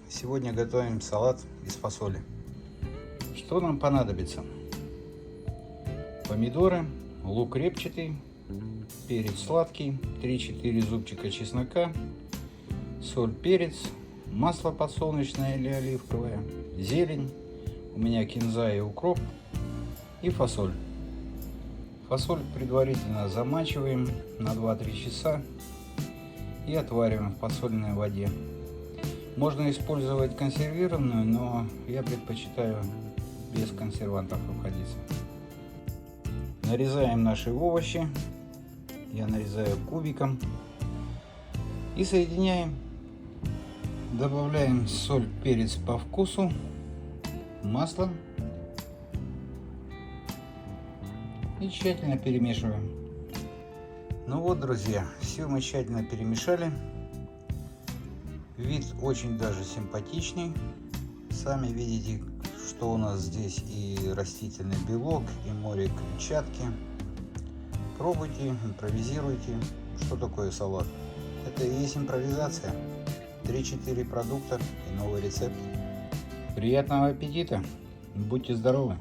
Сегодня готовим салат из фасоли. Что нам понадобится? Помидоры, лук репчатый, перец сладкий, 3-4 зубчика чеснока, соль, перец, масло подсолнечное или оливковое, зелень, у меня кинза и укроп, и фасоль. Фасоль предварительно замачиваем на 2-3 часа и отвариваем в подсоленной воде. Можно использовать консервированную, но я предпочитаю без консервантов обходиться. Нарезаем наши овощи. Я нарезаю кубиком и соединяем. Добавляем соль, перец по вкусу, масло и тщательно перемешиваем. Ну вот, друзья, все мы тщательно перемешали. Вид очень даже симпатичный. Сами видите, что у нас здесь и растительный белок, и море клетчатки. Пробуйте, импровизируйте. Что такое салат? Это и есть импровизация. 3-4 продукта и новый рецепт. Приятного аппетита! Будьте здоровы!